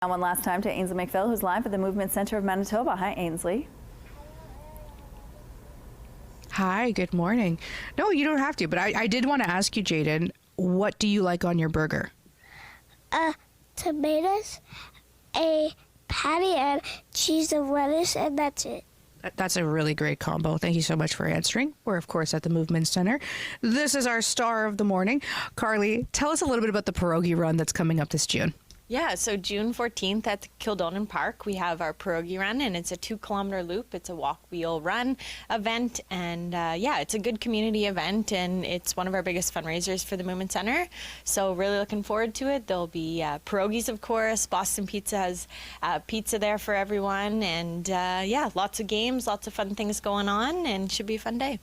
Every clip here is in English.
One last time to Ainsley McPhail, who's live at the Movement Center of Manitoba. Hi, Ainsley. Hi, good morning. No, you don't have to, but I did want to ask you, Jaden, what do you like on your burger? Tomatoes, a patty, and cheese and lettuce, and that's it. That's a really great combo. Thank you so much for answering. We're, of course, at the Movement Center. This is our star of the morning. Carly, tell us a little bit about the Perogy Run that's coming up this June. Yeah, so June 14th at Kildonan Park, we have our Perogy Run, and it's a 2-kilometer loop. It's a walk, wheel, run event, and yeah, it's a good community event, and it's one of our biggest fundraisers for the Movement Center. So really looking forward to it. There'll be pierogies, of course. Boston Pizza has pizza there for everyone, and yeah, lots of games, lots of fun things going on, and should be a fun day.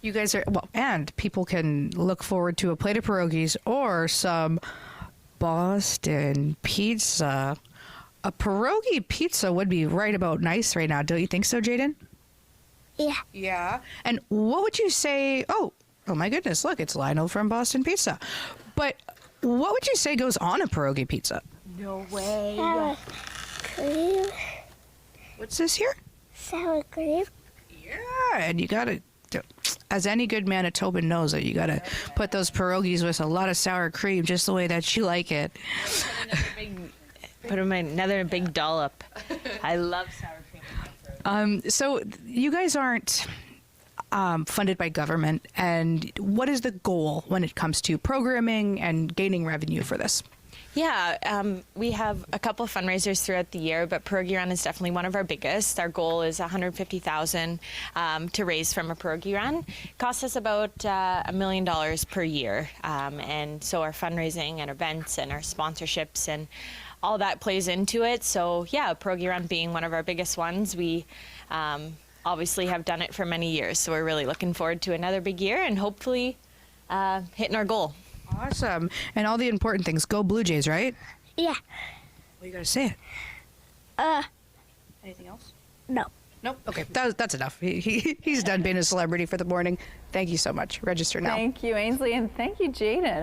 You guys are, well, and people can look forward to a plate of pierogies or some Boston pizza. A pierogi pizza would be right about nice right now. Don't you think so, Jaden? Yeah. Yeah. And what would you say? Oh my goodness, look, it's Lionel from Boston Pizza. But what would you say goes on a pierogi pizza? No way. Sour cream. What's this here? Sour cream. Yeah, and you gotta, as any good Manitoban knows, that you gotta put those pierogies with a lot of sour cream, just the way that you like it. Put another big dollop. I love sour cream. So you guys aren't funded by government, and what is the goal when it comes to programming and gaining revenue for this? Yeah, we have a couple of fundraisers throughout the year, but Perogy Run is definitely one of our biggest. Our goal is $150,000 to raise from a Perogy Run. It costs us about $1 million per year, and so our fundraising and events and our sponsorships and all that plays into it. So yeah, Perogy Run being one of our biggest ones, we obviously have done it for many years, so we're really looking forward to another big year and hopefully hitting our goal. Awesome. And all the important things. Go Blue Jays, right? Yeah. Well, you gotta say it. Anything else? No. Nope. Okay, that's enough. He's done being a celebrity for the morning. Thank you so much. Register now. Thank you, Ainsley, and thank you, Jaden.